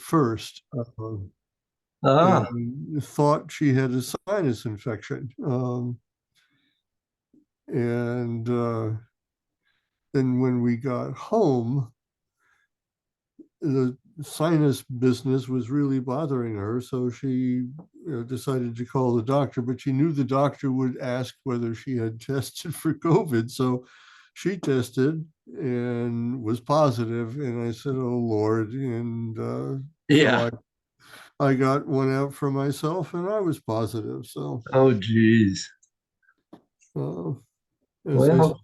first, Ah, and thought she had a sinus infection. And then when we got home, the sinus business was really bothering her. So she decided to call the doctor, but she knew the doctor would ask whether she had tested for COVID. So she tested and was positive. And I said, oh, Lord. And so yeah. I got one out for myself and I was positive. So Oh, geez. uh, as I said, Well,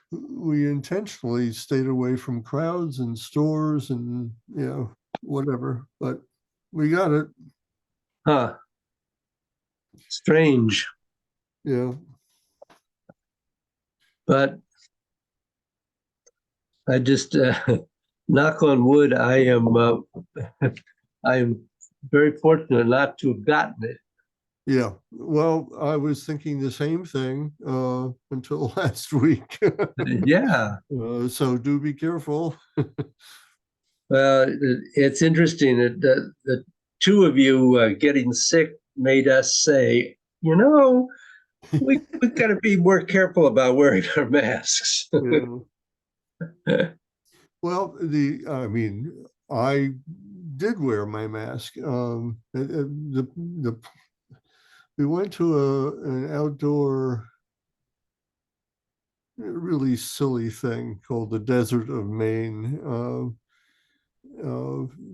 we intentionally stayed away from crowds and stores and whatever, but we got it. huh, strange. Yeah, But I just, knock on wood, I am very fortunate not to have gotten it. yeah. Well, I was thinking the same thing until last week. Yeah. So do be careful. Well, it's interesting that the two of you getting sick made us say, we got to be more careful about wearing our masks. Yeah. Well, I mean, I did wear my mask. We went to an outdoor, really silly thing called the Desert of Maine,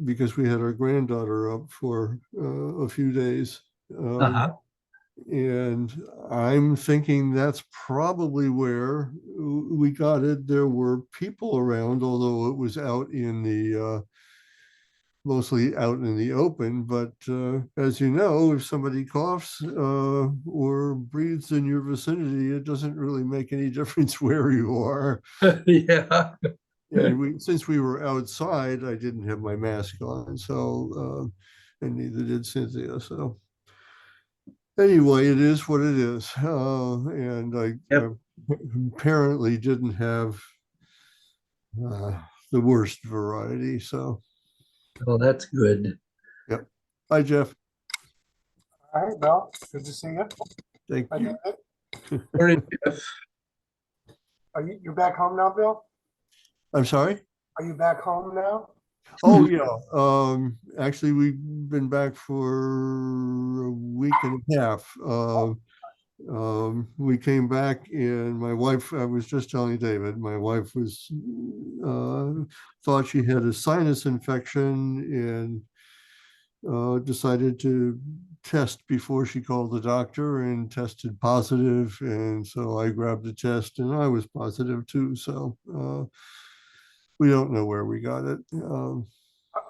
because we had our granddaughter up for a few days. Um, Uh-huh. and I'm thinking that's probably where we got it. There were people around, although it was out in the mostly out in the open. But as you know, if somebody coughs or breathes in your vicinity, it doesn't really make any difference where you are. Yeah. And since we were outside, I didn't have my mask on, so and neither did Cynthia. So anyway, it is what it is, and I Yep. apparently didn't have uh, the worst variety. So, Oh, that's good. yep. Hi, Jeff. All right, Bill. Good to see you. Thank Are you. you, Morning, Jeff. you're back home now, Bill? I'm sorry. Are you back home now? Oh yeah. Actually, we've been back for a week and a half. We came back, and my wife. I was just telling David. My wife was thought she had a sinus infection and decided to test before she called the doctor and tested positive. And so I grabbed the test, and I was positive too. So we don't know where we got it.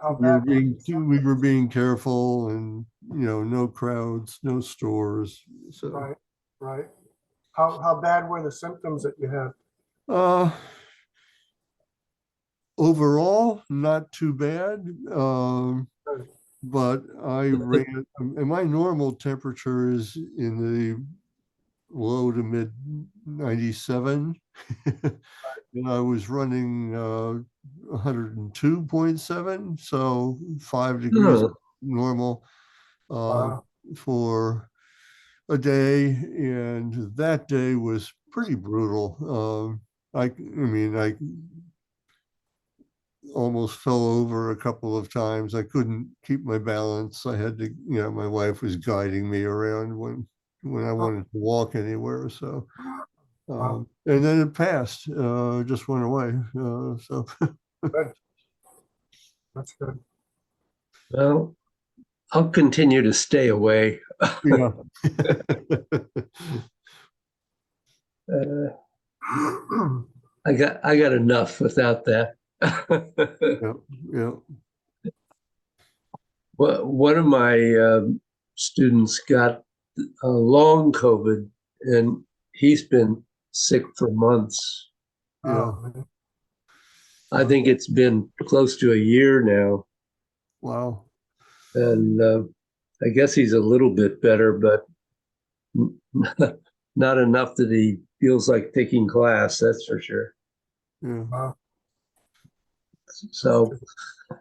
How bad were the We were symptoms? being careful, and no crowds, no stores. So Right, right. How bad were the symptoms that you had? uh, overall, not too bad. Good. But I ran, and my normal temperature is in the low to mid 97. And I was running 102.7, so 5 degrees Oh, normal uh, Wow. for a day. And that day was pretty brutal. I mean, I almost fell over a couple of times. I couldn't keep my balance. I had to, my wife was guiding me around when I Oh, wanted to walk anywhere. So, wow. and then it passed, just went away. So, Good. That's good. well, I'll continue to stay away. yeah. Uh, I got enough without that. Yeah, yeah. Well, one of my students got long COVID, and he's been sick for months. Yeah. Oh, man. I think it's been close to a year now, Wow. and I guess he's a little bit better, but not enough that he feels like taking class. That's for sure. Yeah. Wow. That's So true.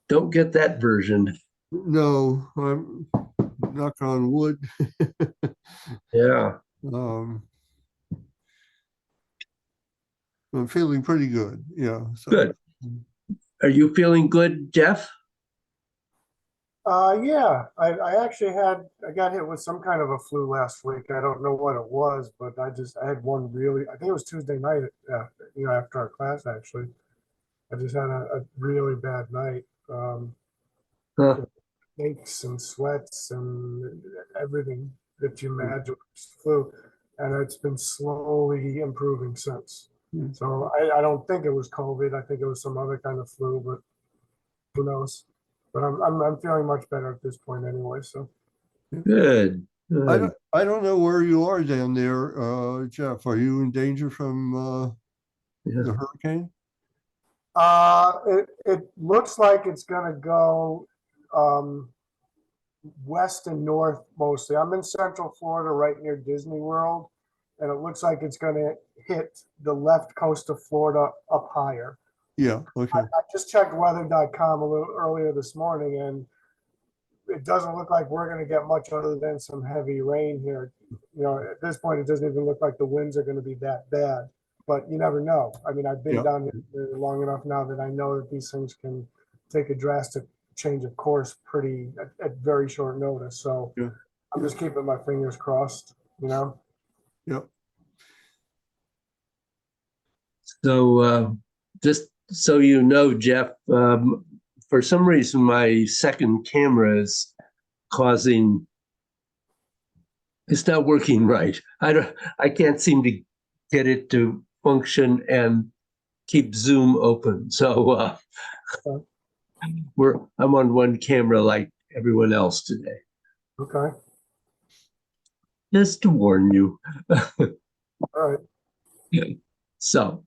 don't get that version. No, I'm knock on wood. Yeah, Um, I'm feeling pretty good. Yeah. So good. Are you feeling good, Jeff? Yeah, I actually I got hit with some kind of a flu last week. I don't know what it was, but I had one really, I think it was Tuesday night, after our class, actually. I just had a really bad night. Huh, Aches and sweats and everything that you imagine was flu. And it's been slowly improving since. So I don't think it was COVID. I think it was some other kind of flu, but who knows? But I'm feeling much better at this point anyway. So good. Good. I don't know where you are down there, Jeff. Are you in danger from Yeah. the hurricane? it looks like it's gonna go um, west and north mostly. I'm in Central Florida, right near Disney World, and it looks like it's gonna hit the left coast of Florida up higher. Yeah. Okay. I just checked weather.com a little earlier this morning, and it doesn't look like we're going to get much other than some heavy rain here. At this point, it doesn't even look like the winds are going to be that bad, but you never know. I mean, I've been Yeah. down here long enough now that I know that these things can take a drastic change of course at very short notice. So Yeah. I'm Yeah. just keeping my fingers crossed. Yeah. So, just so you know, Jeff, for some reason, my second camera is causing, it's not working right. I can't seem to get it to function and keep Zoom open. So, I'm on one camera like everyone else today. Okay. Just to warn you. All right. So,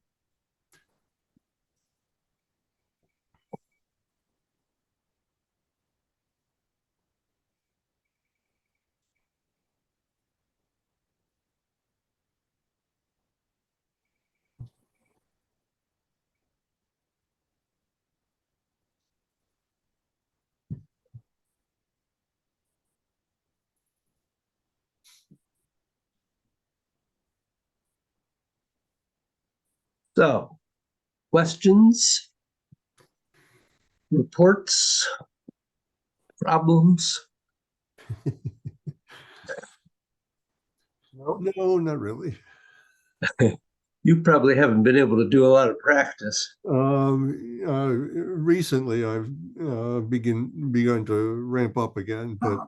so questions, reports, problems? Nope. No, not really. You probably haven't been able to do a lot of practice. Recently, I've begun to ramp up again, but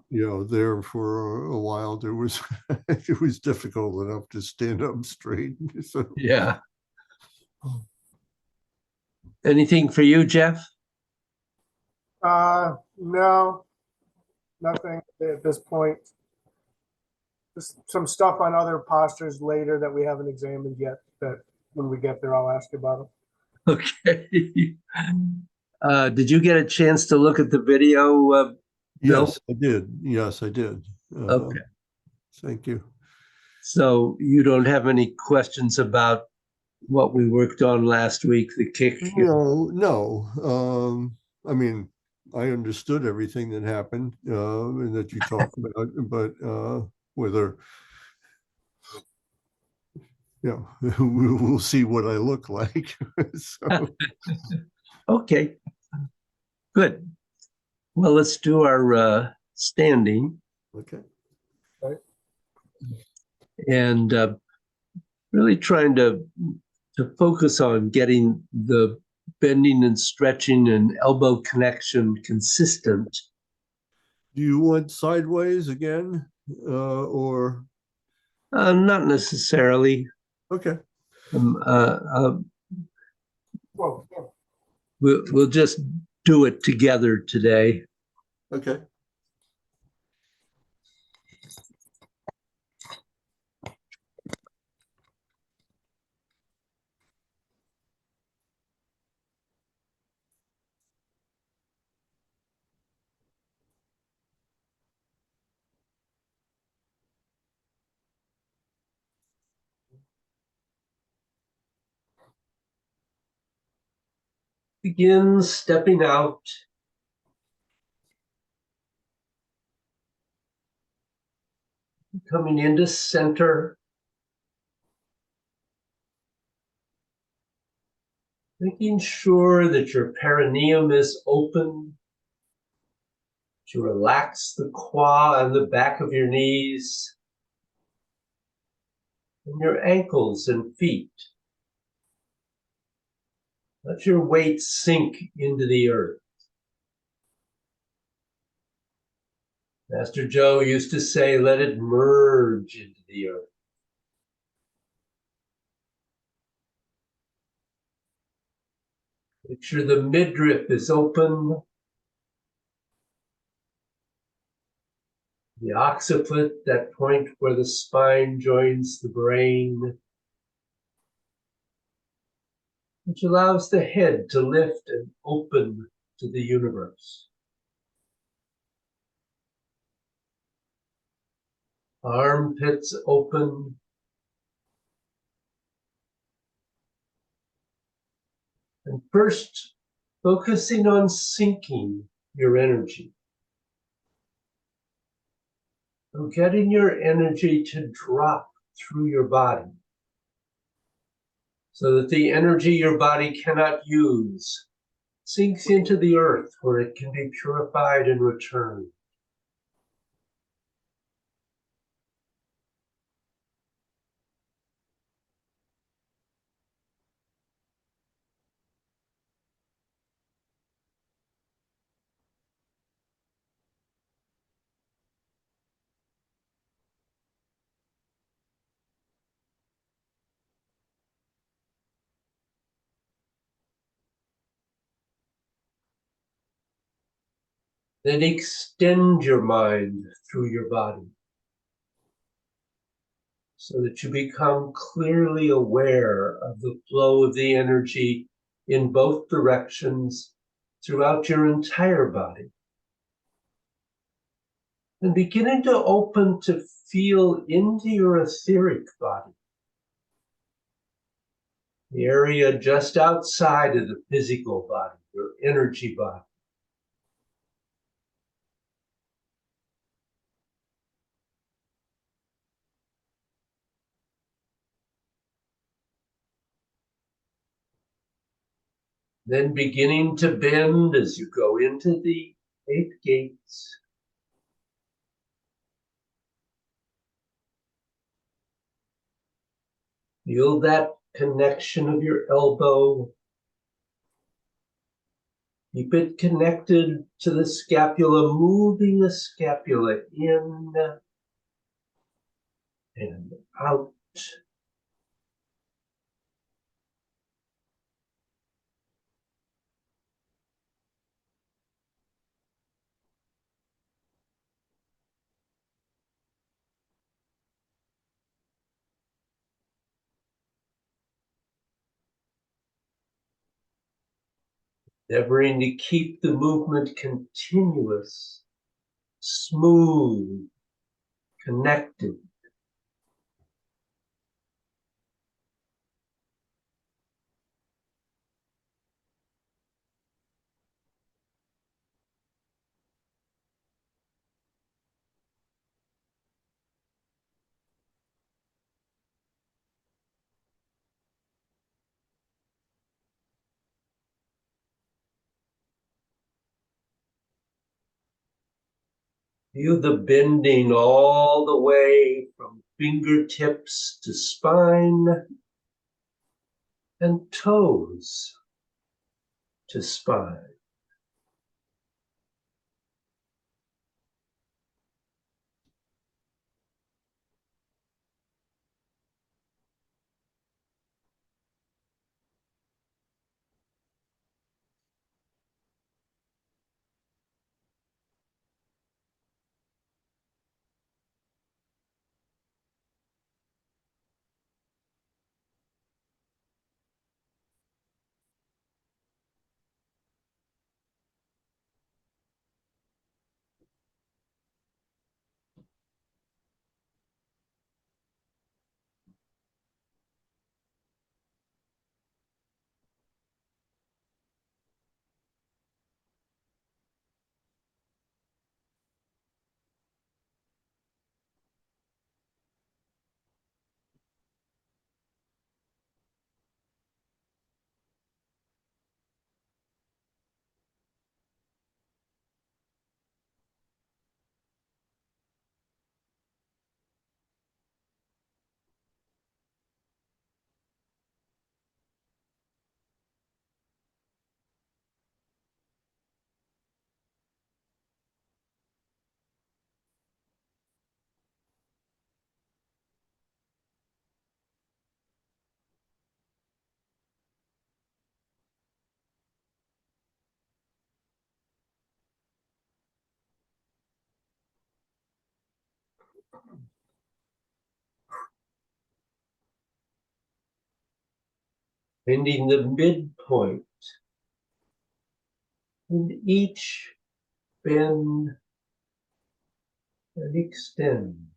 there for a while there was it was difficult enough to stand up straight. So Yeah. Anything for you, Jeff? No, nothing at this point. Just some stuff on other postures later that we haven't examined yet. That when we get there, I'll ask you about them. Okay. Did you get a chance to look at the video, Bill? yes, I did. Yes, I did. Okay. Thank you. So you don't have any questions about what we worked on last week, the kick? No, no. I mean, I understood everything that happened and that you talked about, but whether we'll see what I look like. So, Okay, good. Well, let's do our standing okay. and really trying to focus on getting the bending and stretching and elbow connection consistent. Do you want sideways again, or Not necessarily. okay? Um, uh, uh, Well, we'll just do it together today. Okay. Begin stepping out Coming into center. Making sure that your perineum is open. To relax the quad and the back of your knees. And your ankles and feet. Let your weight sink into the earth. Master Joe used to say, let it merge into the earth. Make sure the midriff is open. The occiput, that point where the spine joins the brain, which allows the head to lift and open to the universe. Armpits open. And first, focusing on sinking your energy. So getting your energy to drop through your body so that the energy your body cannot use sinks into the earth where it can be purified and returned. Then extend your mind through your body so that you become clearly aware of the flow of the energy in both directions throughout your entire body. And beginning to open to feel into your etheric body, the area just outside of the physical body, your energy body. Then beginning to bend as you go into the 8 gates. Feel that connection of your elbow. Keep it connected to the scapula, moving the scapula in and out. Endeavoring to keep the movement continuous, smooth, connected. Feel the bending all the way from fingertips to spine and toes to spine. Finding the midpoint. And each bend and extend.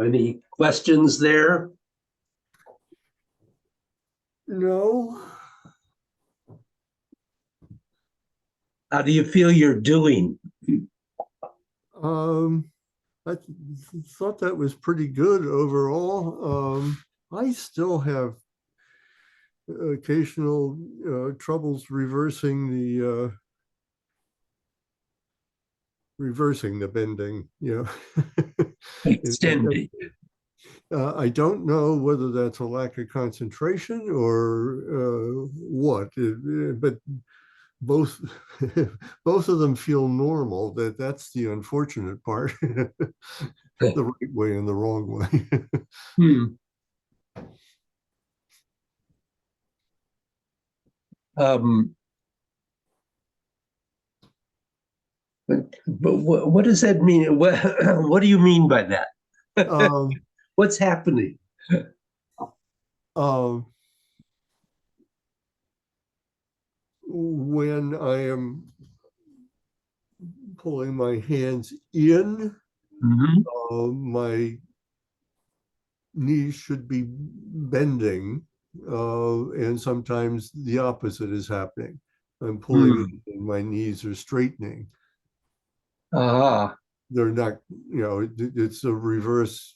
Any questions there? No. How do you feel you're doing? Um, I thought that was pretty good overall. I still have occasional troubles reversing the bending. Extending. I don't know whether that's a lack of concentration or what, but both both of them feel normal. That's the unfortunate part. The right way and the wrong way. Hmm. Um, but what does that mean? What do you mean by that? um, What's happening? um, when I am pulling my hands in, Mhm. my knees should be bending, and sometimes the opposite is happening. I'm pulling Hmm. in and my knees are straightening. Ah, They're not, it's a reverse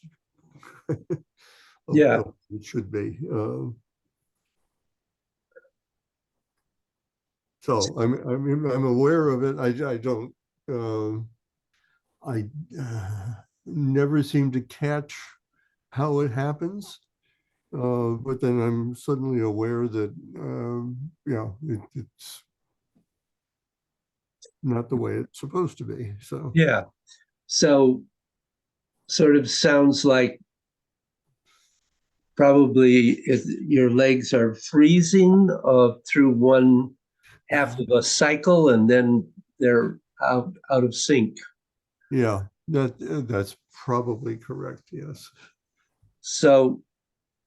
of yeah. what it should be. So I'm aware of it. I don't. I never seem to catch how it happens. But then I'm suddenly aware that, it's not the way it's supposed to be. So, Yeah. So sort of sounds like probably if your legs are freezing through one half of a cycle and then they're out of sync. yeah, that's probably correct. Yes. So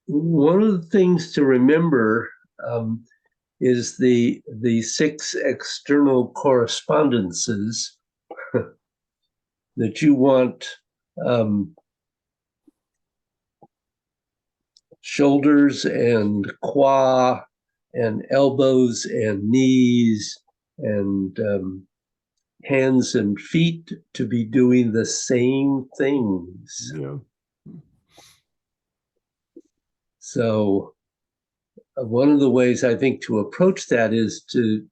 one of the things to remember um, is the 6 external correspondences that you want shoulders and qua and elbows and knees and hands and feet to be doing the same things. Yeah. So one of the ways I think to approach that is to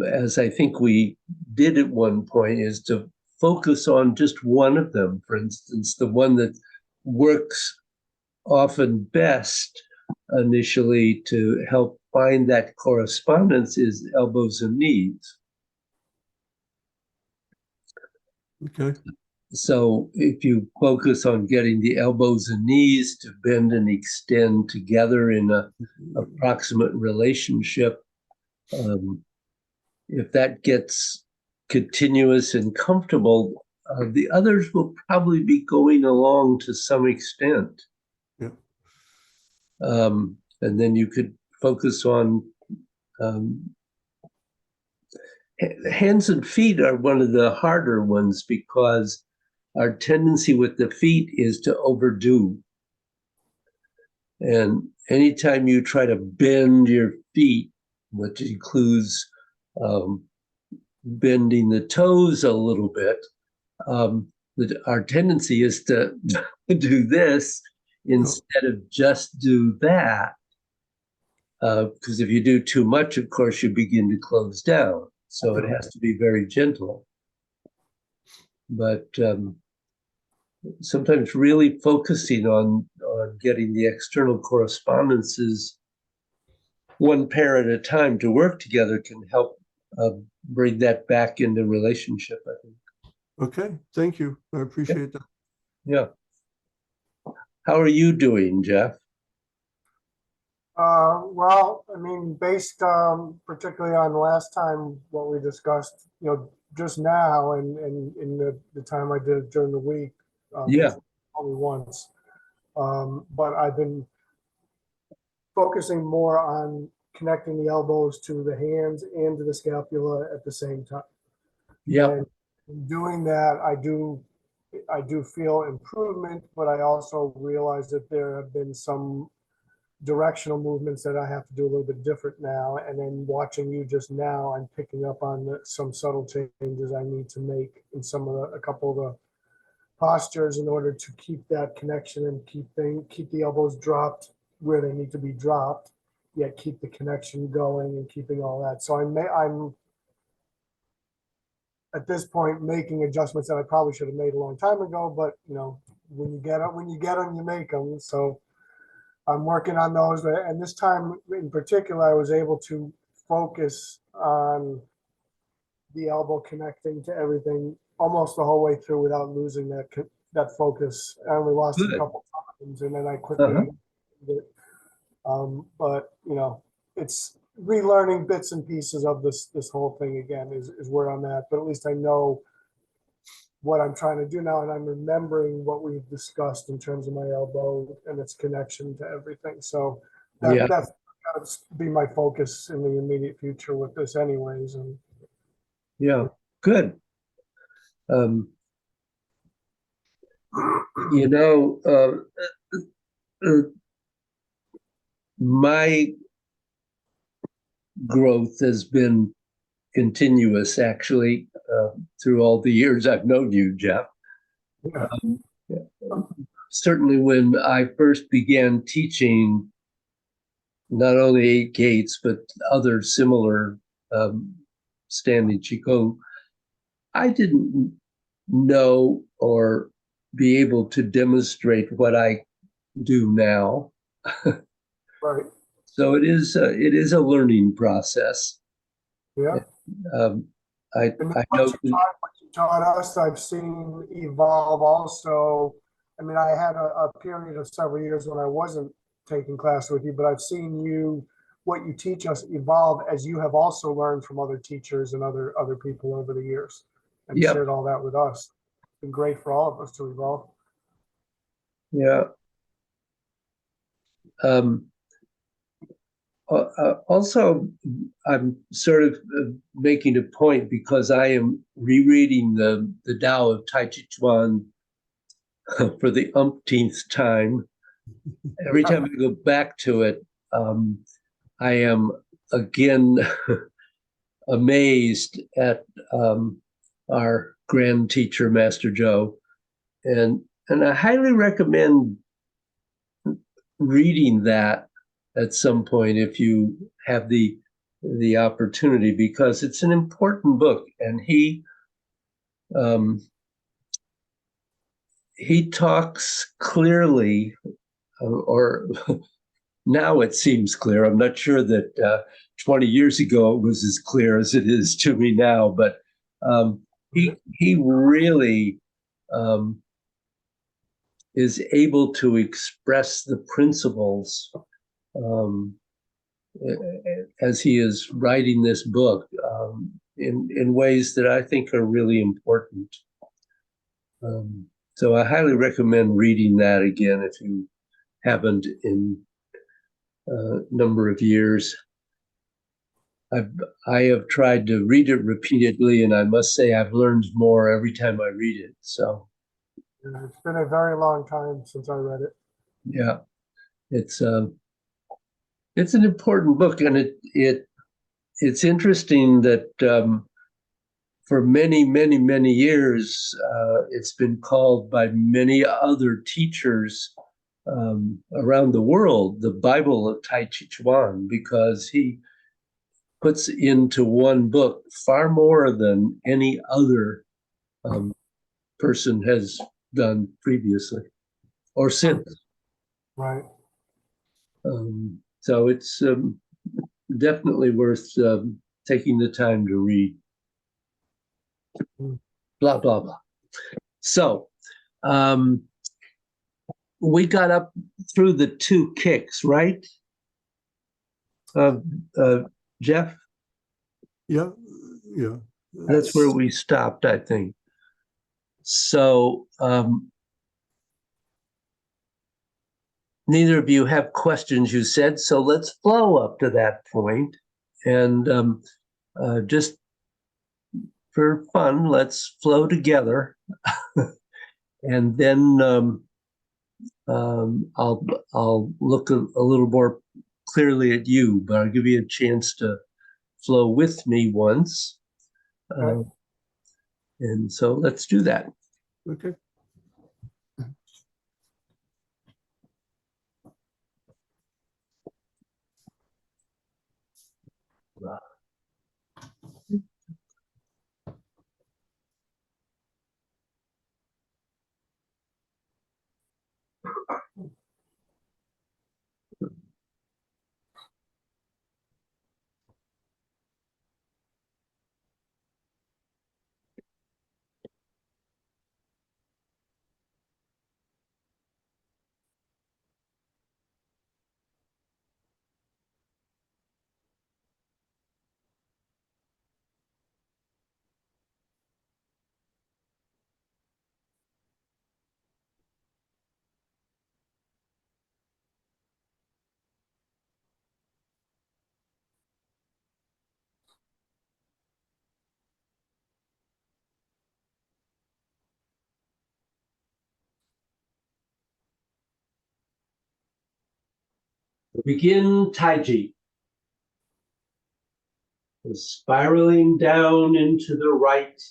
as I think we did at one point, is to focus on just one of them. For instance, the one that works often best initially to help find that correspondence is elbows and knees. Okay. So if you focus on getting the elbows and knees to bend and extend together in a approximate relationship, if that gets continuous and comfortable, the others will probably be going along to some extent. Yeah. And then you could focus on hands and feet are one of the harder ones because our tendency with the feet is to overdo. And anytime you try to bend your feet, which includes bending the toes a little bit, our tendency is to do this instead of just do that. Because if you do too much, of course, you begin to close down. So it has to be very gentle. But sometimes really focusing on getting the external correspondences one pair at a time to work together can help bring that back into relationship, I think. Okay. Thank you. I appreciate that. Yeah. How are you doing, Jeff? Well, I mean, based particularly on last time what we discussed, just now and in the time I did during the week, Yeah. only once. But I've been focusing more on connecting the elbows to the hands and to the scapula at the same time. Yeah. And in doing that, I do feel improvement, but I also realize that there have been some directional movements that I have to do a little bit different now. And then watching you just now, I'm picking up on some subtle changes I need to make in a couple of the postures in order to keep that connection and keep the elbows dropped where they need to be dropped, yet keep the connection going and keeping all that. So I'm at this point making adjustments that I probably should have made a long time ago, but when you get them, you make them. So I'm working on those, and this time in particular, I was able to focus on the elbow connecting to everything almost the whole way through without losing that focus. I only lost a couple times, and then I quickly did it. But it's relearning bits and pieces of this whole thing again is where I'm at. But at least I know what I'm trying to do now, and I'm remembering what we've discussed in terms of my elbow and its connection to everything. So that's got to be my focus in the immediate future with this, anyways. And yeah, good. My growth has been continuous, actually, through all the years I've known you, Jeff. yeah. Certainly when I first began teaching not only 8 gates, but other similar standing Qigong, I didn't know or be able to demonstrate what I do now. Right. So it is a learning process. Yeah. Um, I And know. what you taught us, I've seen evolve also. I mean, I had a period of several years when I wasn't taking class with you, but I've seen what you teach us evolve as you have also learned from other teachers and other people over the years and Yep. shared all that with us. It's been great for all of us to evolve. Yeah. Also, I'm sort of making a point because I am rereading the Tao of Tai Chi Chuan for the umpteenth time. Every time I go back to it, I am again amazed at our grand teacher, Master Joe, and I highly recommend reading that at some point if you have the opportunity, because it's an important book, and he talks clearly, or now it seems clear. I'm not sure that 20 years ago it was as clear as it is to me now, but he really is able to express the principles um, as he is writing this book in ways that I think are really important. So I highly recommend reading that again if you haven't in a number of years. I have tried to read it repeatedly, and I must say I've learned more every time I read it. So Yeah, it's been a very long time since I read it. yeah, it's an important book, and it's interesting that for many years it's been called by many other teachers around the world the Bible of Tai Chi Chuan, because he puts into one book far more than any other person has done previously or since. Right. So it's definitely worth taking the time to read. Blah, blah, blah. So we got up through the 2 kicks, right? Jeff? Yeah, That's where we stopped, I think. So neither of you have questions, you said, so let's flow up to that point. And just for fun, let's flow together. And then I'll look a little more clearly at you, but I'll give you a chance to flow with me once. Okay. And so let's do that. okay. Begin Taiji. Spiraling down into the right,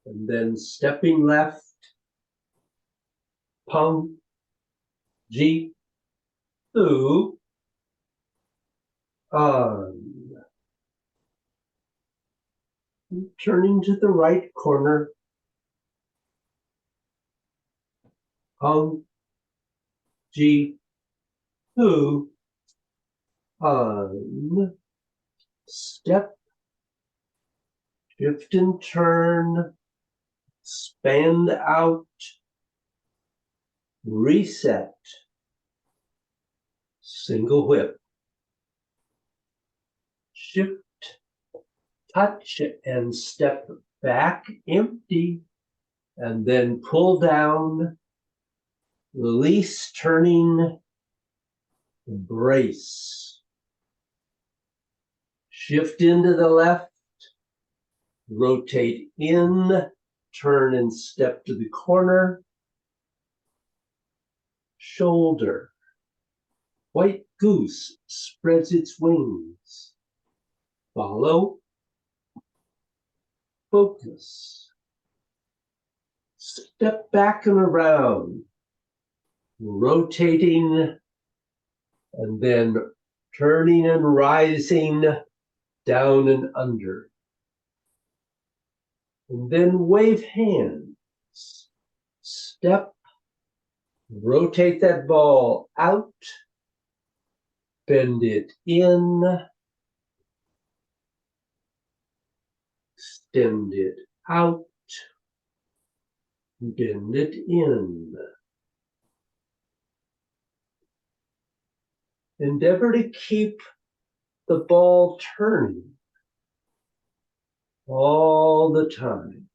and then stepping left, Peng, Ji, Lu, on. Turning to the right corner, Peng, G2 on step, shift and turn, expand out, reset, single whip, shift, touch, and step back empty, and then pull down, release, turning, brace. Shift into the left, rotate in, turn and step to the corner, shoulder. White goose spreads its wings. Follow, focus. Step back and around, rotating, and then turning and rising down and under. And then wave hands. Step, rotate that ball out, bend it in, extend it out, bend it in. Endeavor to keep the ball turning all the time.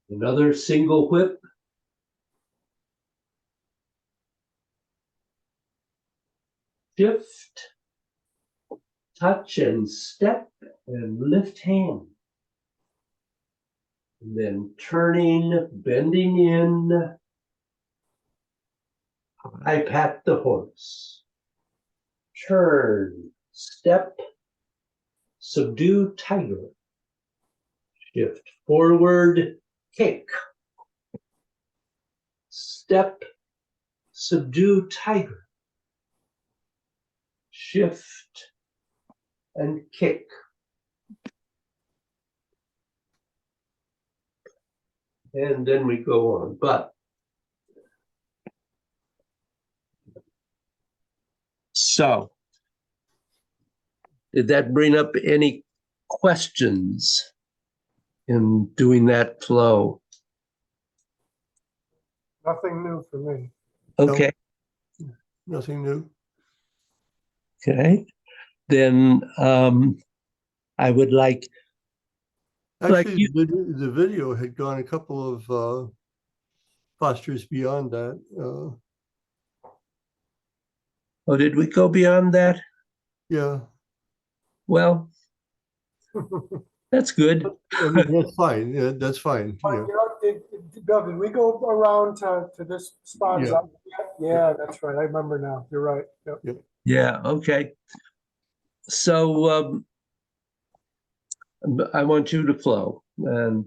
Another single whip. Shift, touch and step and lift hand. And then turning, bending in. I pat the horse. Turn, step, subdue tiger. Shift forward, kick. Step, subdue tiger. Shift and kick. And then we go on. But so, did that bring up any questions in doing that flow? Nothing new for me. Okay. Nothing new. Okay. Then I would like Actually, you. the video had gone a couple of postures beyond that. Oh, did we go beyond that? Yeah, Well, that's good. I mean, that's fine. Yeah, that's fine. But, Yeah, you know, Bill, did we go around to this spot? Yeah. Yeah, that's right. I remember now. You're right. Yep. Yep. Yeah. Okay. So I want you to flow, and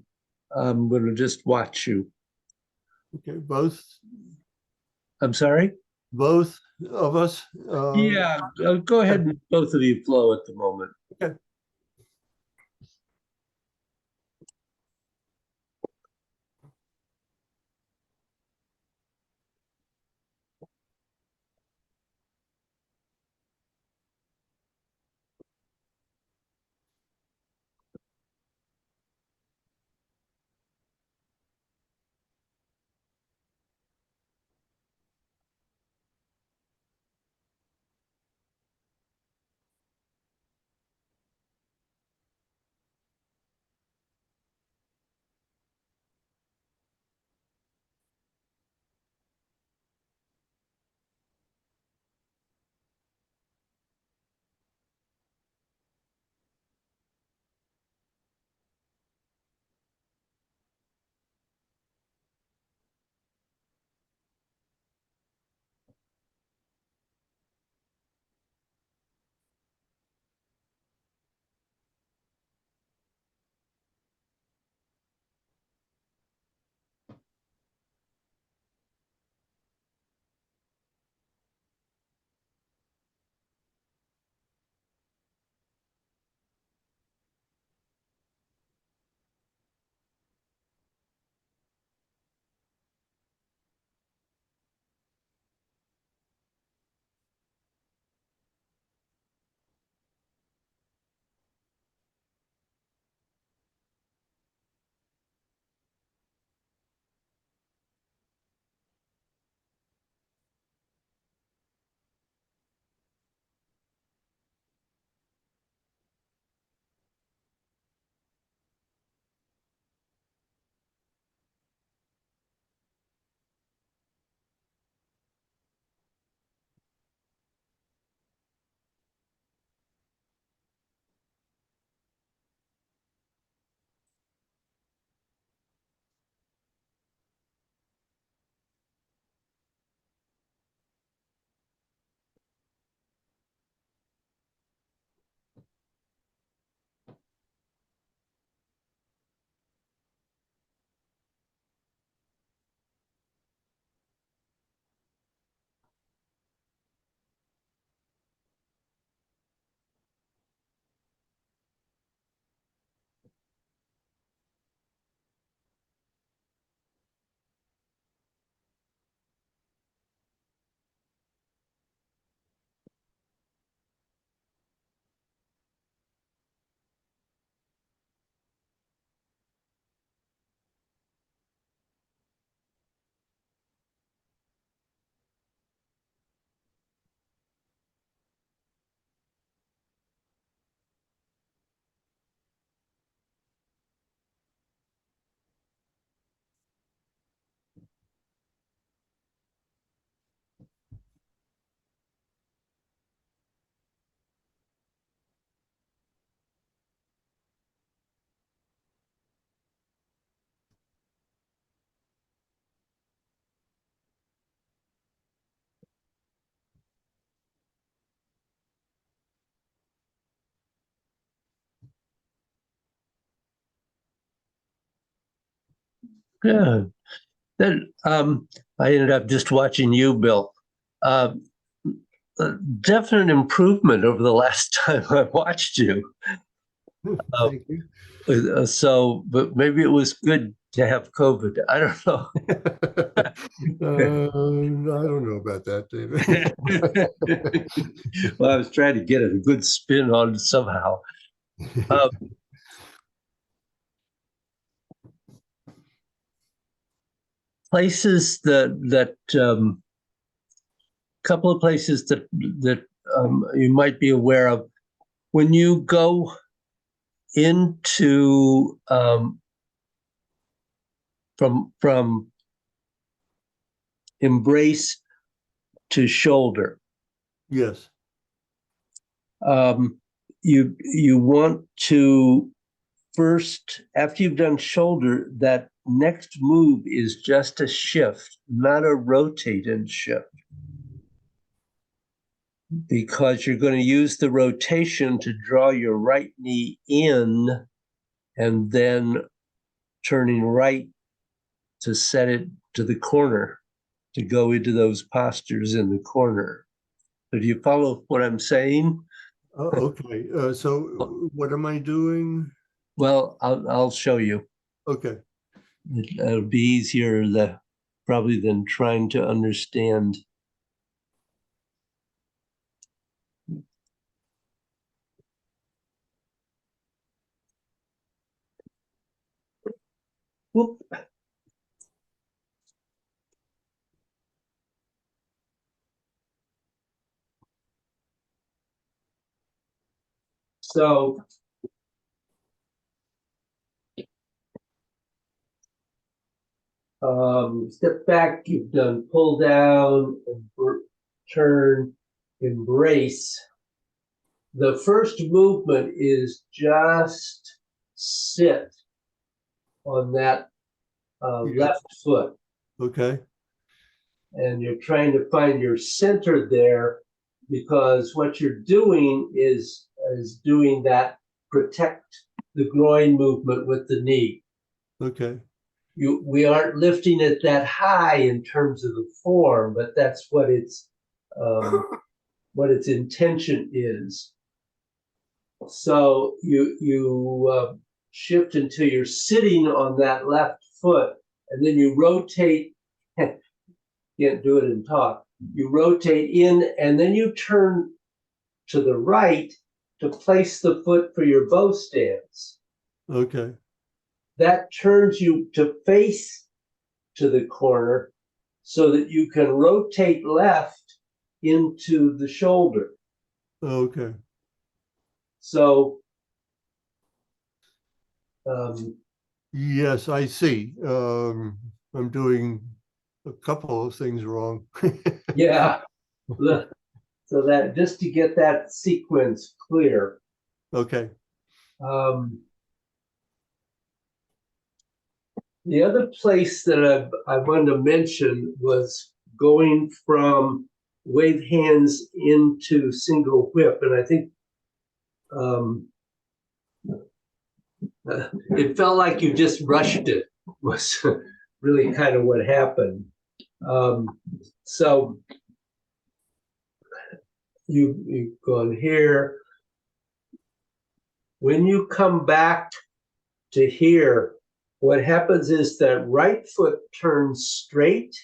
I'm going to just watch you. Okay, I'm sorry. both of us. Yeah. Go ahead and both of you flow at the moment. Okay. Yeah. Then I ended up just watching you, Bill. Uh, Definite improvement over the last time I watched you. Thank you. So, but maybe it was good to have COVID. I don't know. I don't know about that, David. Well, I was trying to get a good spin on it somehow. Uh, Places that couple of places that you might be aware of when you go into from embrace to shoulder. Yes. You want to first, after you've done shoulder, that next move is just a shift, not a rotate and shift. Because you're going to use the rotation to draw your right knee in and then turning right to set it to the corner, to go into those postures in the corner. So do you follow what I'm saying? Okay. So what am I doing? Well, I'll show you. Okay. It'll be easier probably than trying to understand. Whoop. So step back, you've done pull down, turn, embrace. The first movement is just sit on that left foot. Okay. And you're trying to find your center there, because what you're doing is doing that protect the groin movement with the knee. Okay. We aren't lifting it that high in terms of the form, but that's what its intention is. So you shift until you're sitting on that left foot, and then you rotate. Can't do it and talk. You rotate in, and then you turn to the right to place the foot for your bow stance. Okay. That turns you to face to the corner so that you can rotate left into the shoulder. Okay. So, yes, I see. I'm doing a couple of things wrong. yeah. So that just to get that sequence clear. Okay. The other place that I wanted to mention was going from wave hands into single whip. And I think it felt like you just rushed it, was really kind of what happened. So you've gone here. When you come back to here, what happens is that right foot turns straight,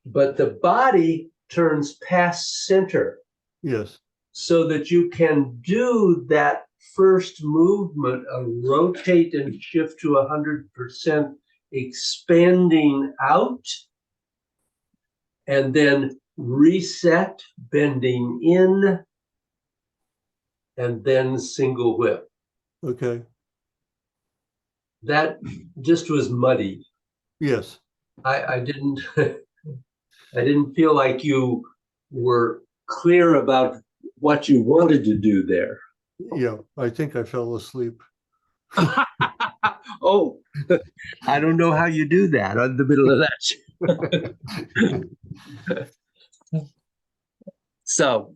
but the body turns past center. Yes. So that you can do that first movement of rotate and shift to 100%, expanding out, and then reset, bending in, and then single whip. Okay. That just was muddy. Yes. I didn't I didn't feel like you were clear about what you wanted to do there. Yeah, I think I fell asleep. Oh, I don't know how you do that in the middle of that. So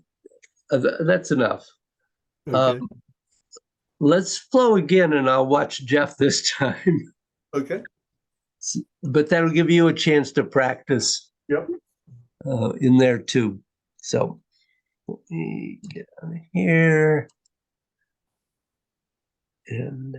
that's enough. Okay. Let's flow again, and I'll watch Jeff this time. Okay. But that'll give you a chance to practice Yep. in there too. So let me get on here. And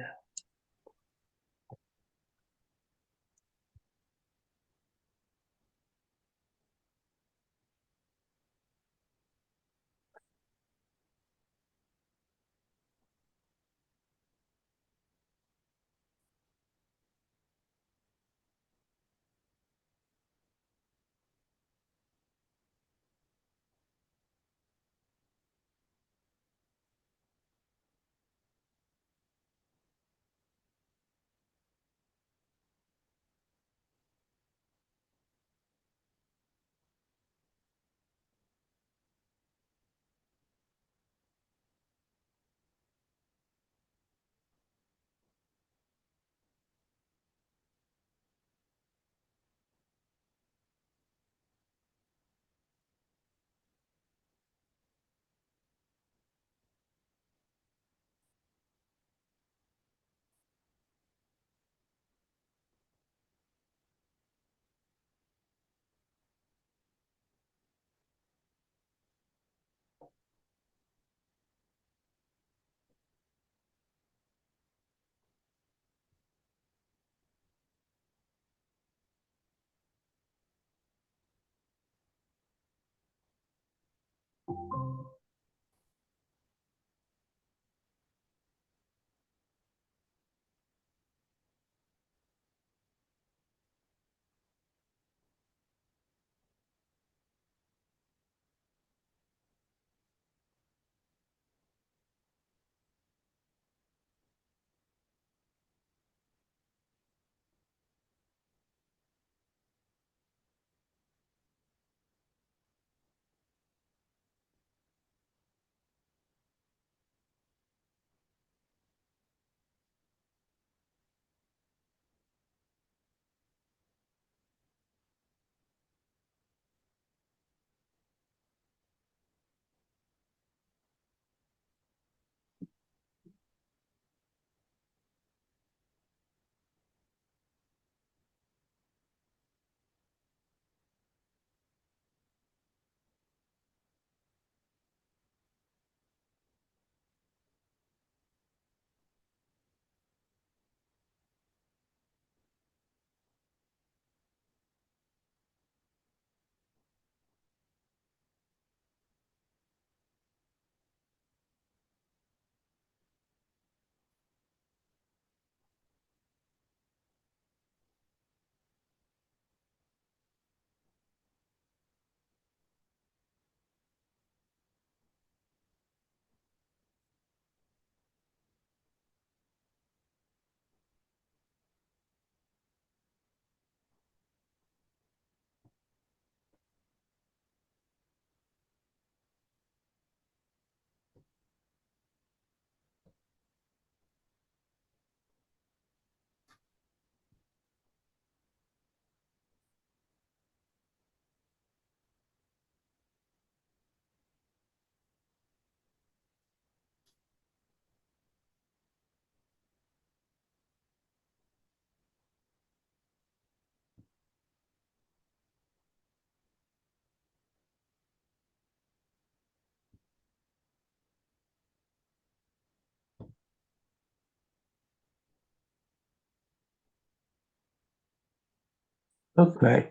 okay.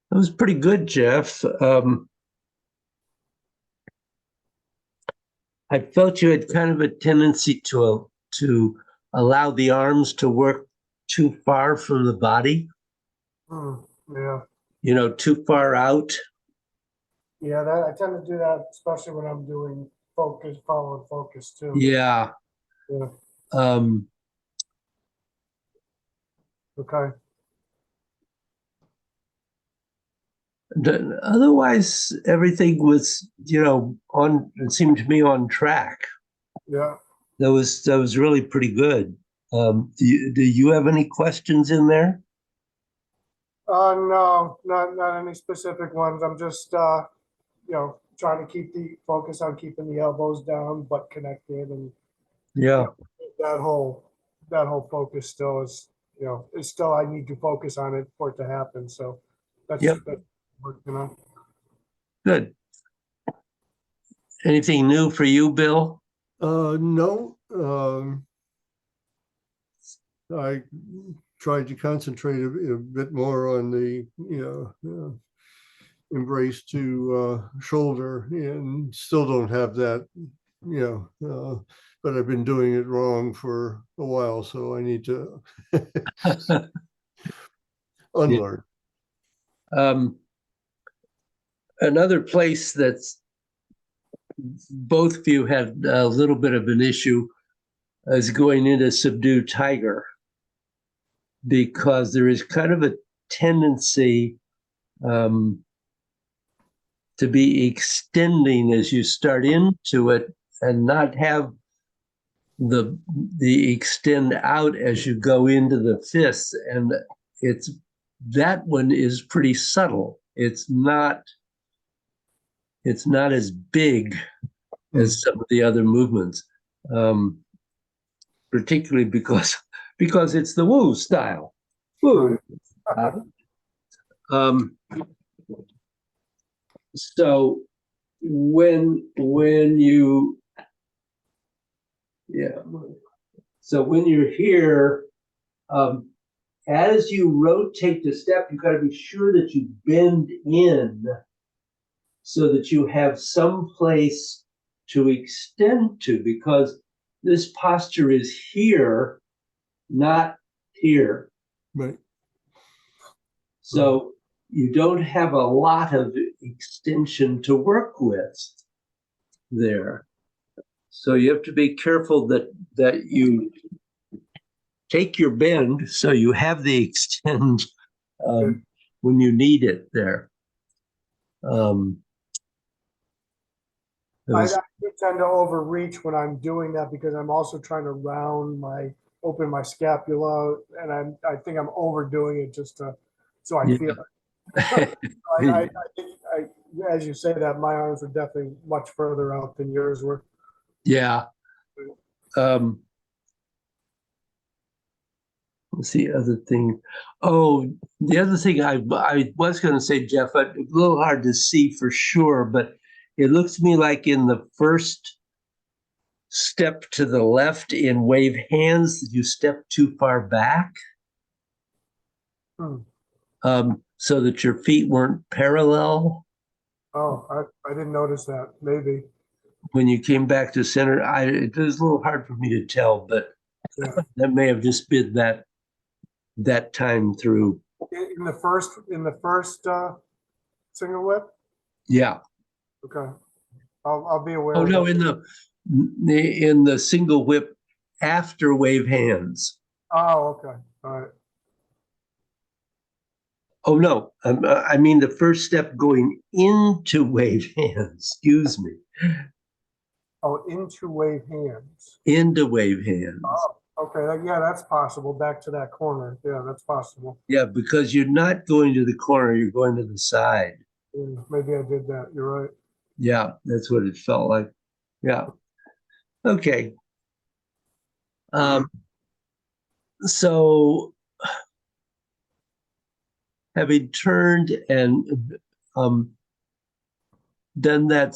That was pretty good, Jeff. I felt you had kind of a tendency to allow the arms to work too far from the body, Yeah, too far out. yeah, that, I tend to do that, especially when I'm doing focus, following focus too. Yeah. Yeah, Um, okay. Otherwise, everything was, it seemed to me on track. Yeah. That was really pretty good. Do you have any questions in there? No, not any specific ones. I'm just, trying to keep the focus on keeping the elbows down, butt connected, and Yeah. that whole focus still is, it's still, I need to focus on it for it to happen. So Yep. that's working on. Good. Anything new for you, Bill? No, I tried to concentrate a bit more on the, embrace to shoulder, and still don't have that, but I've been doing it wrong for a while, so I need to unlearn. Another place that's both of you had a little bit of an issue is going into subdue tiger, because there is kind of a tendency to be extending as you start into it and not have the extend out as you go into the fists. And that one is pretty subtle. It's not as big as some of the other movements, particularly because it's the Wu style. Wu. So when you so when you're here, as you rotate the step, you've got to be sure that you bend in so that you have some place to extend to, because this posture is here, not here. Right. So you don't have a lot of extension to work with there. So you have to be careful that you take your bend so you have the extend when you need it there. I tend to overreach when I'm doing that because I'm also trying to open my scapula, and I think I'm overdoing it so I feel it. As you say that, my arms are definitely much further out than yours were. Yeah. What's the other thing? Oh, the other thing I was going to say, Jeff, a little hard to see for sure, but it looks to me like in the first step to the left in wave hands, you step too far back, so that your feet weren't parallel. Oh, I didn't notice that. Maybe. When you came back to center, it was a little hard for me to tell, but Yeah. that may have just been that time through. In the first single whip? Yeah. Okay. I'll be aware Oh of no, that. in the single whip after wave hands. Oh, okay. All right. Oh no, I mean the first step going into wave hands. Excuse me. Oh, into wave hands. Into wave hands. Oh, okay. Yeah, that's possible. Back to that corner. Yeah, that's possible. Yeah, because you're not going to the corner, you're going to the side. Yeah, maybe I did that. You're right. Yeah, that's what it felt like. Yeah. Okay. So having turned and done that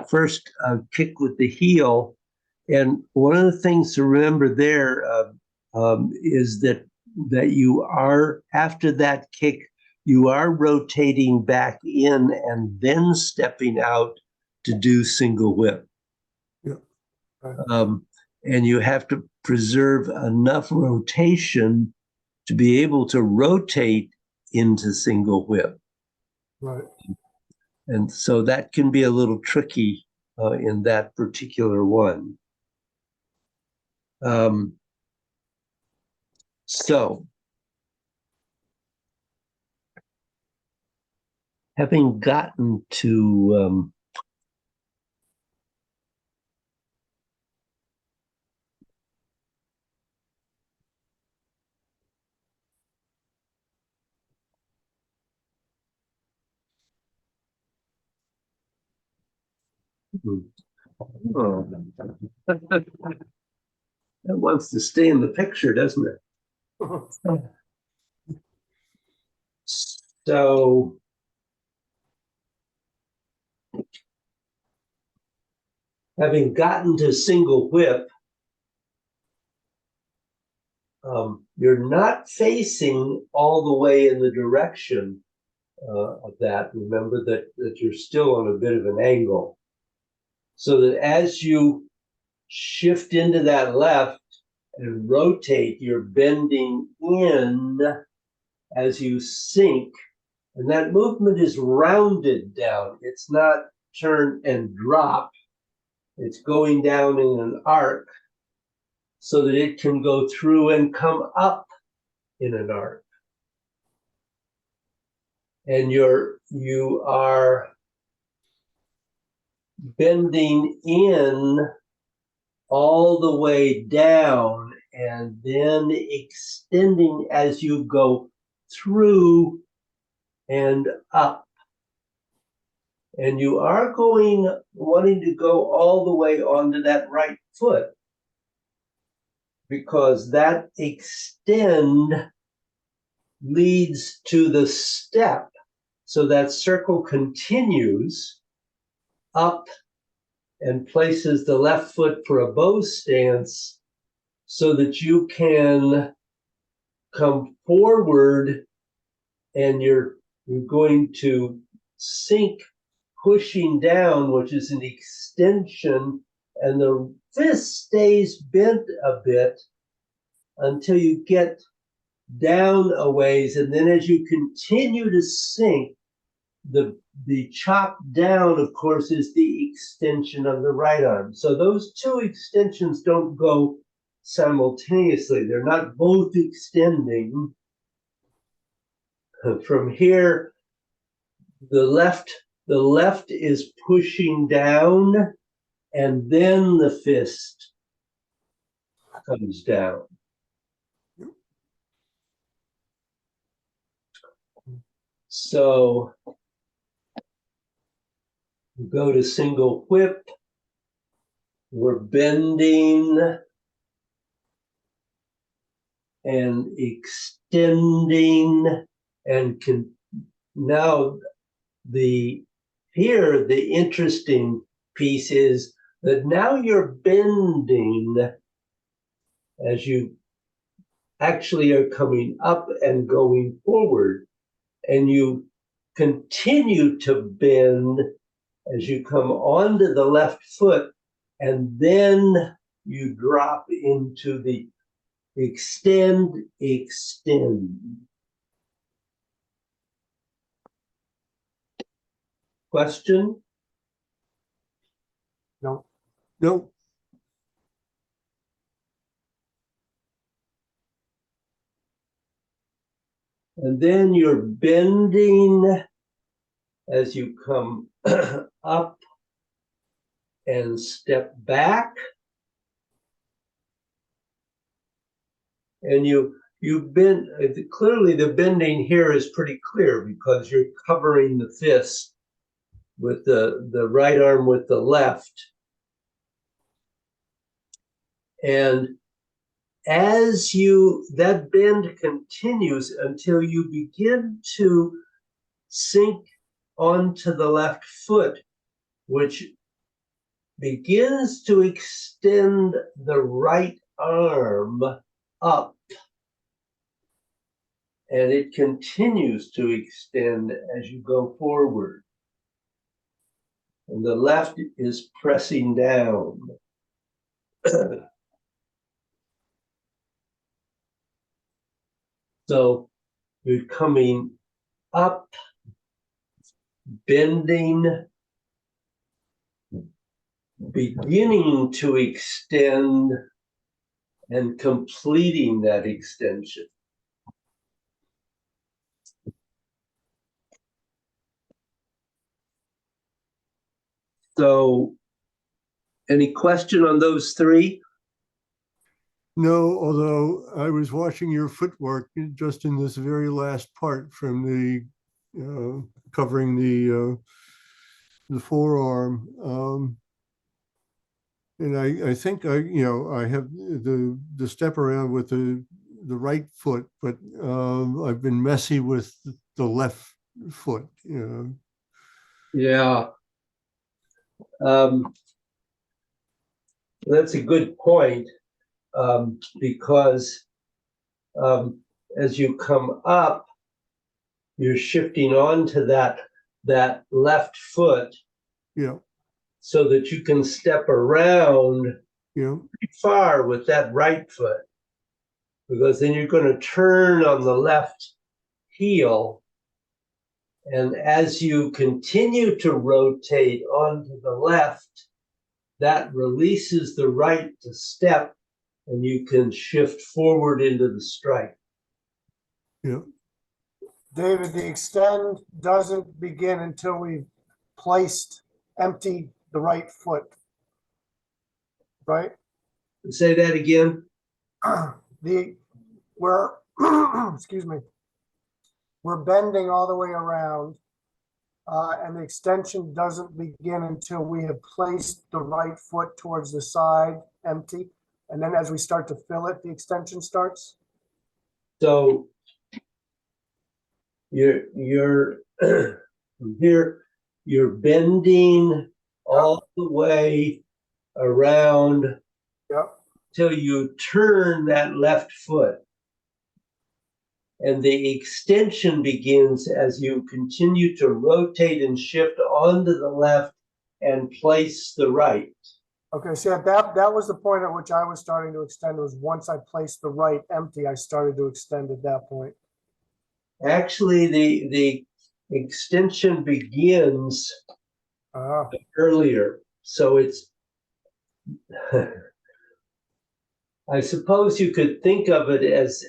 first kick with the heel, and one of the things to remember there is that you are, after that kick, you are rotating back in and then stepping out to do single whip. Yeah. And you have to preserve enough rotation to be able to rotate into single whip. Right. And so that can be a little tricky in that particular one. So having gotten to Oh. That wants to stay in the picture, doesn't it? So having gotten to single whip, you're not facing all the way in the direction of that. Remember that you're still on a bit of an angle. So that as you shift into that left and rotate, you're bending in as you sink. And that movement is rounded down. It's not turn and drop. It's going down in an arc so that it can go through and come up in an arc. And you are bending in all the way down and then extending as you go through and up. And you are wanting to go all the way onto that right foot, because that extend leads to the step. So that circle continues up and places the left foot for a bow stance so that you can come forward and you're going to sink pushing down, which is an extension, and the fist stays bent a bit until you get down a ways, and then as you continue to sink, the chop down, of course, is the extension of the right arm. So those two extensions don't go simultaneously. They're not both extending. From here, the left is pushing down, and then the fist comes down. So go to single whip. We're bending and extending, and now the interesting piece is that now you're bending as you actually are coming up and going forward, and you continue to bend as you come onto the left foot, and then you drop into the extend. Question? No, No, And then you're bending as you come up and step back. And you bend, clearly the bending here is pretty clear because you're covering the fist with the right arm with the left. And as that bend continues until you begin to sink onto the left foot, which begins to extend the right arm up, and it continues to extend as you go forward. And the left is pressing down. So you're coming up, bending, beginning to extend, and completing that extension. So, any question on those three? no, although I was watching your footwork just in this very last part from the covering the forearm. And I think I have the step around with the right foot, but I've been messy with the left foot, Yeah. That's a good point, because as you come up, you're shifting onto that left foot Yeah, so that you can step around yeah, far with that right foot, because then you're going to turn on the left heel. And as you continue to rotate onto the left, that releases the right to step, and you can shift forward into the strike. yeah. David, the extend doesn't begin until we've placed, empty the right foot, right? Say that again. We're, excuse me, we're bending all the way around, and the extension doesn't begin until we have placed the right foot towards the side, empty. And then as we start to fill it, the extension starts. So you're here, you're bending all the way around Yep. till you turn that left foot. And the extension begins as you continue to rotate and shift onto the left and place the right. Okay, so that was the point at which I was starting to extend, was once I placed the right empty, I started to extend at that point. Actually, the extension begins earlier. So it's, I suppose you could think of it as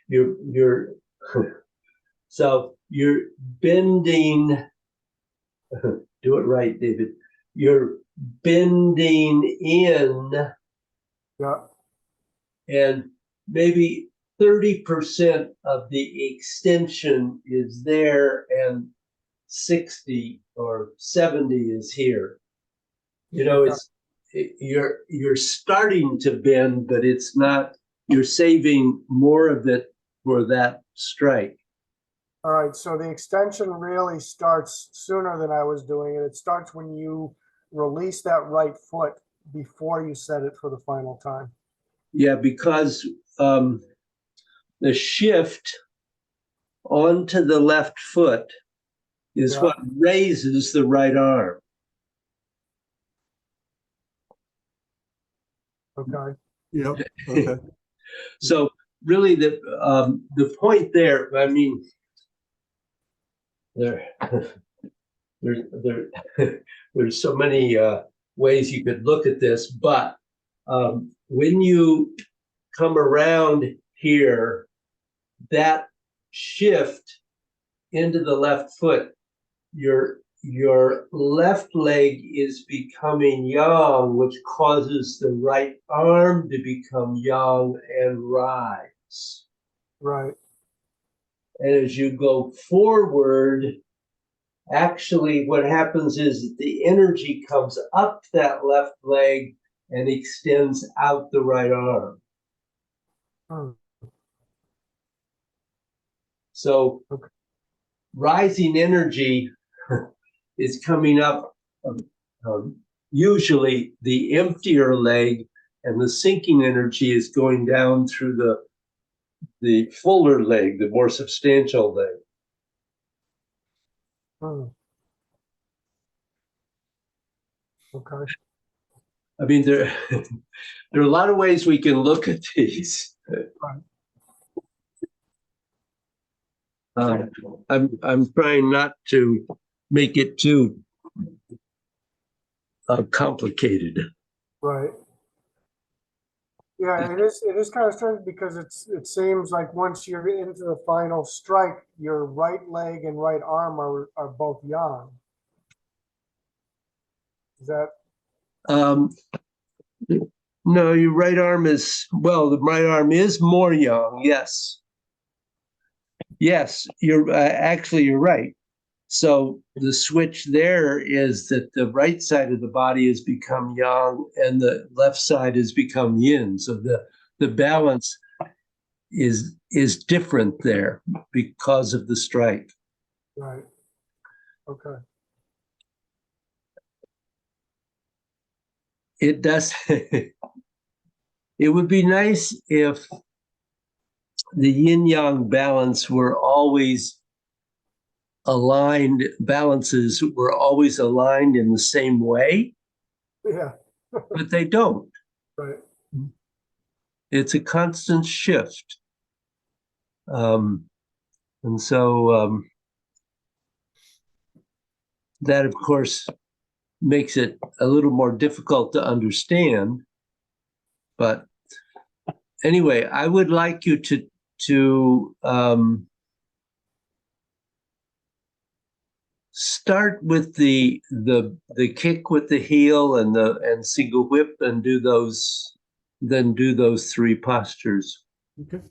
you're so you're bending. Do it right, David. You're bending in, Yeah. and maybe 30% of the extension is there, and 60 or 70 is here. You're starting to bend, but it's not. You're saving more of it for that strike. All right, so the extension really starts sooner than I was doing it. It starts when you release that right foot before you set it for the final time. Yeah, because the shift onto the left foot is what raises the right arm. Okay. Yep. Okay. So really, the point there, I mean, there's so many ways you could look at this, but when you come around here, that shift into the left foot, your left leg is becoming yang, which causes the right arm to become yang and rise. Right. And as you go forward, actually what happens is that the energy comes up that left leg and extends out the right arm. So rising energy is coming up, usually the emptier leg, and the sinking energy is going down through the fuller leg, the more substantial leg. Okay. I mean, there are a lot of ways we can look at these. I'm trying not to make it too complicated. Right. Yeah, it is kind of strange because it seems like once you're into the final strike, your right leg and right arm are both yang. Is that? No, your right arm is, well, the right arm is more yang. Yes. Yes, you're actually, you're right. So the switch there is that the right side of the body has become yang and the left side has become yin. So the balance is different there because of the strike. Right. Okay. It does. It would be nice if the yin yang balance were always aligned, balances were always aligned in the same way, Yeah. but they don't. Right. It's a constant shift. And so that, of course, makes it a little more difficult to understand. But anyway, I would like you to start with the kick with the heel and single whip and do those, then do those three postures. Okay.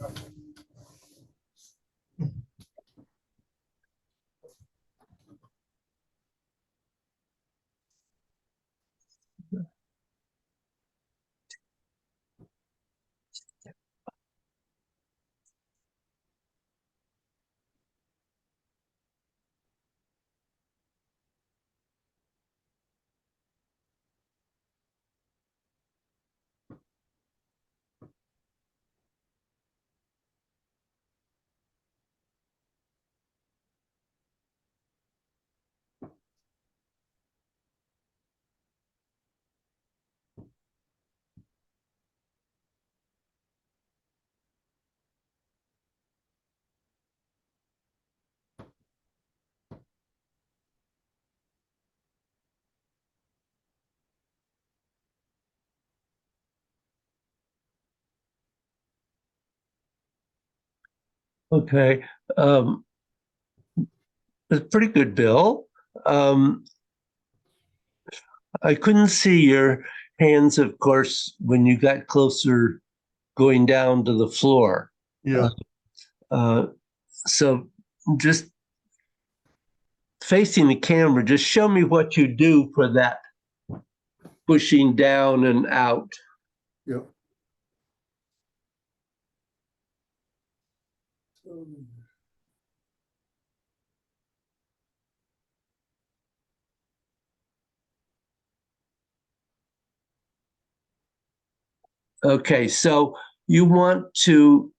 Okay. It's pretty good, Bill. I couldn't see your hands, of course, when you got closer going down to the floor. Yeah. So just facing the camera, just show me what you do for that pushing down and out. Yeah. Okay, so you want to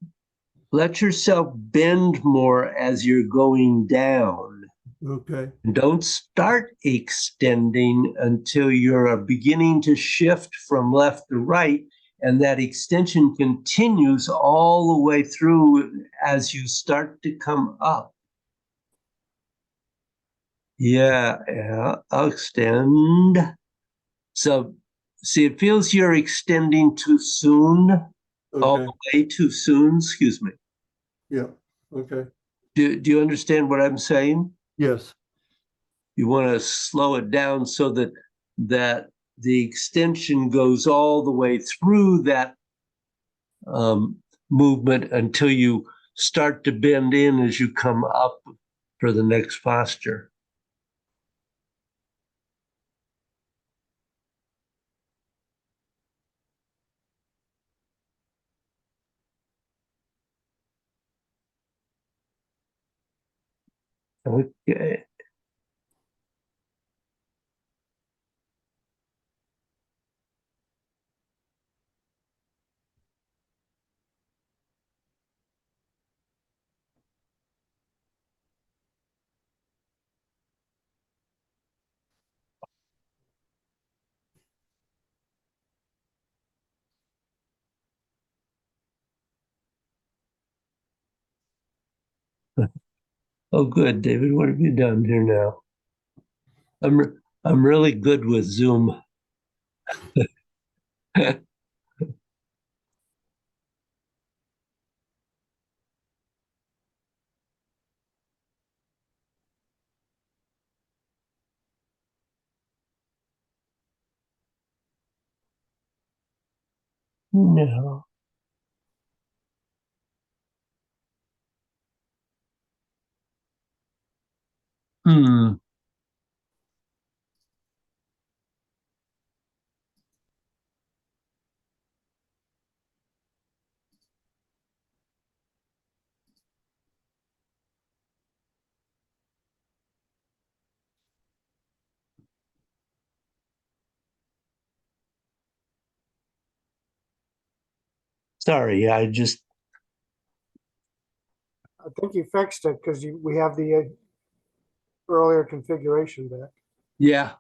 let yourself bend more as you're going down. Okay. Don't start extending until you're beginning to shift from left to right, and that extension continues all the way through as you start to come up. Yeah, I'll extend. So, see, it feels you're extending too soon, all Okay. the way too soon, excuse me. Yeah. Okay. Do you understand what I'm saying? Yes. You want to slow it down so that the extension goes all the way through that movement until you start to bend in as you come up for the next posture. Okay. Oh, good, David. What have you done here now? I'm really good with Zoom. No. Hmm. Sorry, I just, I think you fixed it because we have the earlier configuration back. yeah,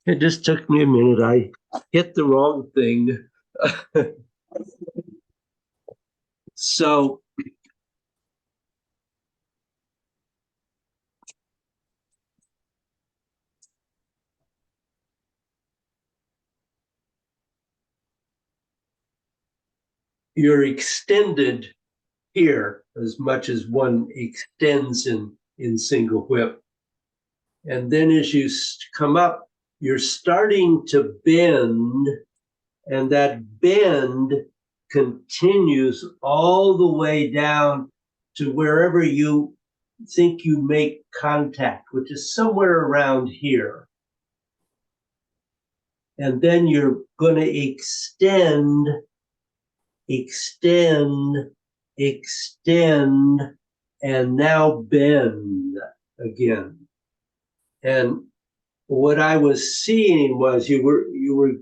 it just took me a minute. I hit the wrong thing. So you're extended here as much as one extends in single whip. And then as you come up, you're starting to bend, and that bend continues all the way down to wherever you think you make contact, which is somewhere around here. And then you're going to extend, extend, extend, and now bend again. And what I was seeing was you were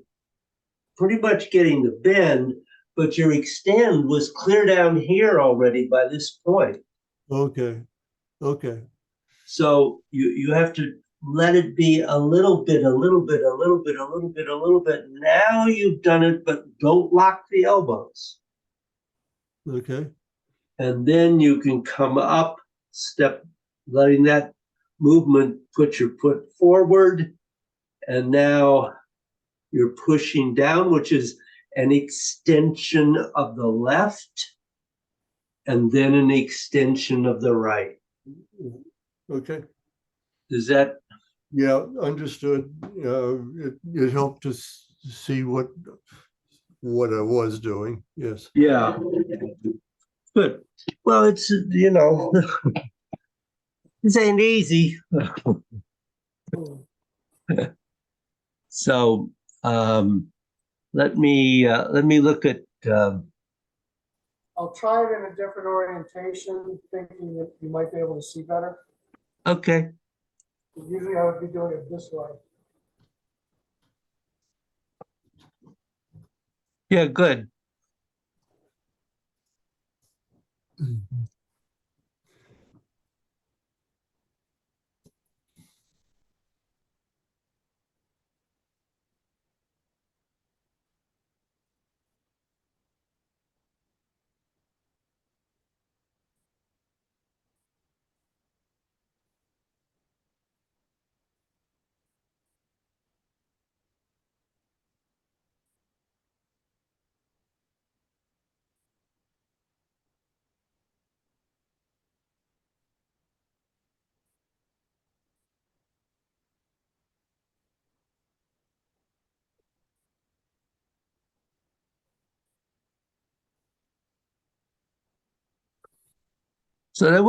pretty much getting the bend, but your extend was clear down here already by this point. Okay. Okay. So you have to let it be a little bit, a little bit, a little bit, a little bit, a little bit. Now you've done it, but don't lock the elbows. Okay. And then you can come up, step, letting that movement put your foot forward. And now you're pushing down, which is an extension of the left, and then an extension of the right. Okay. Does that? Yeah, understood. It helped to see what I was doing. Yes. Yeah. Good. Well, it's, this ain't easy. So let me look at. I'll try it in a different orientation, thinking that you might be able to see better. Okay. Usually I would be doing it this way. Yeah. Good. So that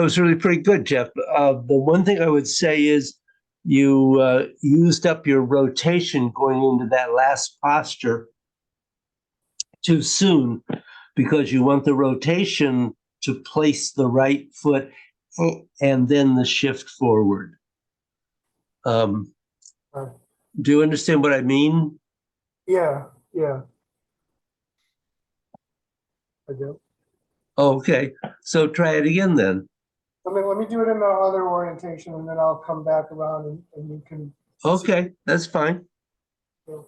was really pretty good, Jeff. The one thing I would say is you used up your rotation going into that last posture too soon, because you want the rotation to place the right foot and then the shift forward. Do you understand what I mean? Yeah, yeah. I do. Okay, so try it again then. Let me do it in the other orientation, and then I'll come back around and you can. Okay, that's fine. So,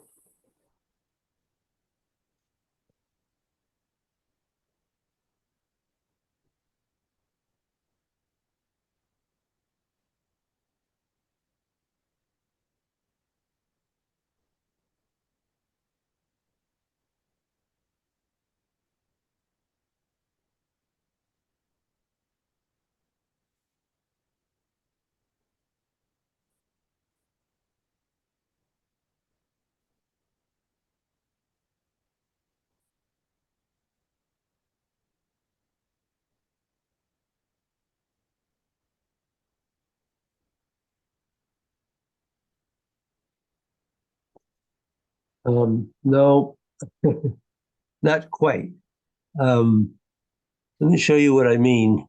No, not quite. Let me show you what I mean.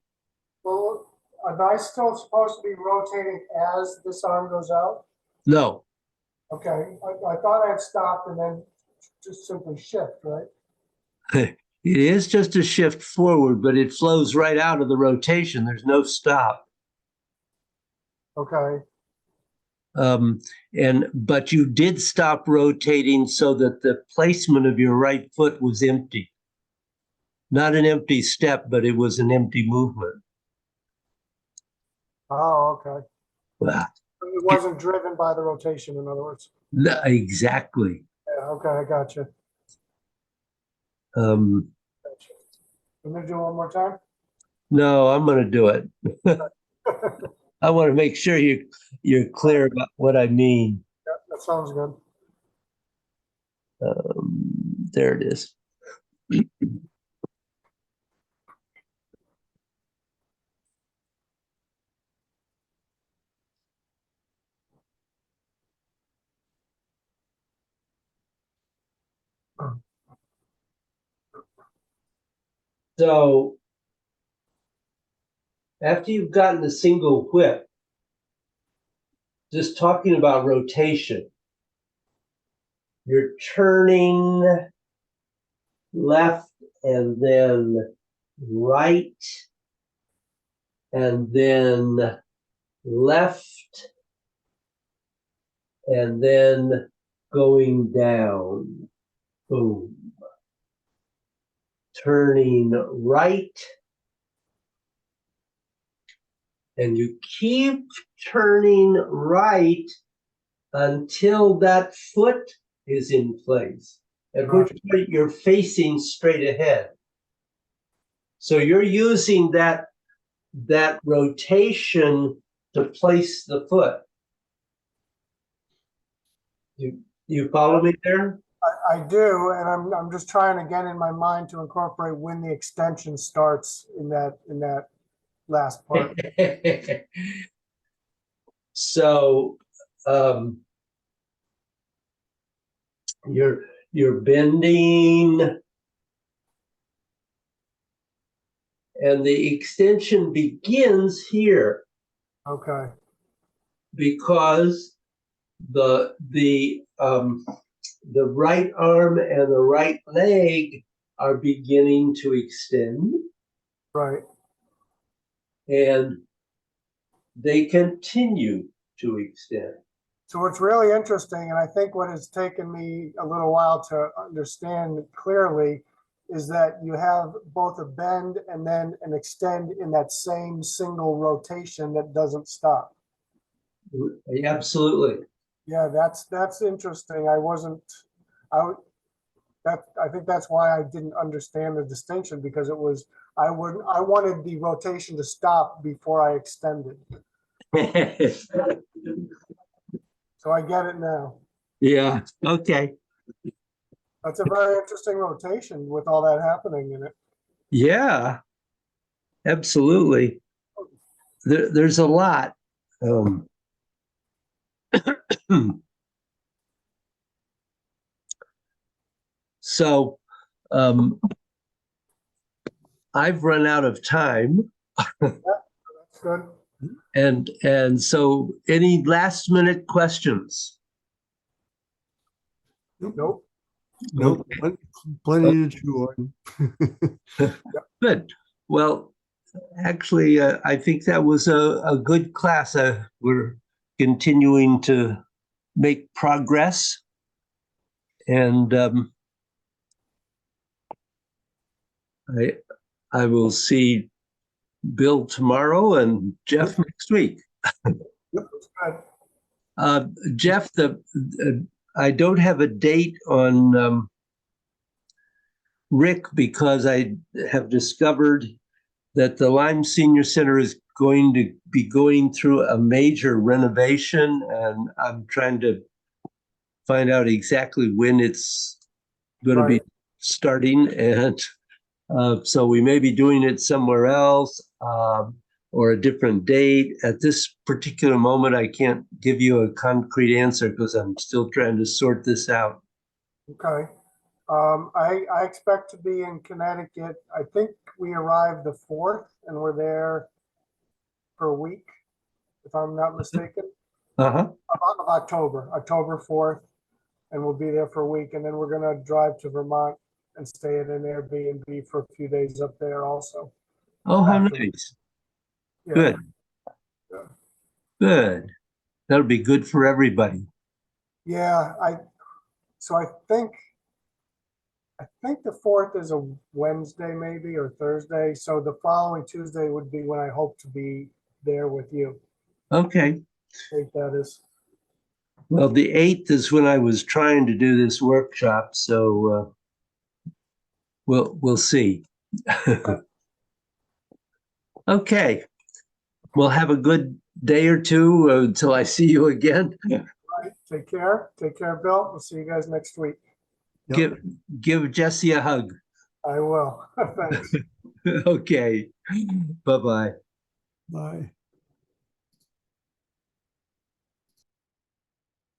well, am I still supposed to be rotating as this arm goes out? No, Okay, I thought I had stopped and then just simply shift, right? It is just a shift forward, but it flows right out of the rotation. There's no stop. Okay, But you did stop rotating so that the placement of your right foot was empty. Not an empty step, but it was an empty movement. oh, okay. Wow. It wasn't driven by the rotation, in other words. Exactly. Yeah, okay, I got you. Um, Can we do one more time? no, I'm going to do it. I want to make sure you're clear about what I mean. Yeah, that sounds good. There it is. So after you've gotten a single whip, just talking about rotation, you're turning left and then right and then left and then going down. Boom. Turning right. And you keep turning right until that foot is in place, at which point you're facing straight ahead. So you're using that rotation to place the foot. You follow me there? I do, and I'm just trying again in my mind to incorporate when the extension starts in that last part. So you're bending, and the extension begins here Okay, because the right arm and the right leg are beginning to extend, right. and they continue to extend. So what's really interesting, and I think what has taken me a little while to understand clearly, is that you have both a bend and then an extend in that same single rotation that doesn't stop. Absolutely. Yeah, that's interesting. I think that's why I didn't understand the distinction, because it was I wanted the rotation to stop before I extended. So I get it now. Yeah. Okay. That's a very interesting rotation with all that happening in it. Yeah. Absolutely. There's a lot. So I've run out of time. That's good. And so any last minute questions? Nope. Nope, plenty to chew on. Good. Well, actually, I think that was a good class. We're continuing to make progress. And I will see Bill tomorrow and Jeff next week. Jeff, I don't have a date on Rick, because I have discovered that the Lyme Senior Center is going to be going through a major renovation, and I'm trying to find out exactly when it's going to be starting. And so we may be doing it somewhere else or a different date. At this particular moment, I can't give you a concrete answer because I'm still trying to sort this out. Okay. I expect to be in Connecticut. I think we arrived the 4th and we're there for a week, if I'm not mistaken. Uh-huh. Of October 4th, and we'll be there for a week, and then we're gonna drive to Vermont and stay at an Airbnb for a few days up there also. Oh, how After- nice. Yeah. Good. Yeah. Good. That'll be good for everybody. Yeah, so I think the 4th is a Wednesday maybe or Thursday. So the following Tuesday would be when I hope to be there with you. Okay. I think that is. Well, the 8th is when I was trying to do this workshop, so we'll see. Okay. Well, have a good day or two until I see you again. Right. Take care. Take care, Bill. We'll see you guys next week. Yep. Give Jesse a hug. I will. Thanks. Okay. Bye-bye. Bye.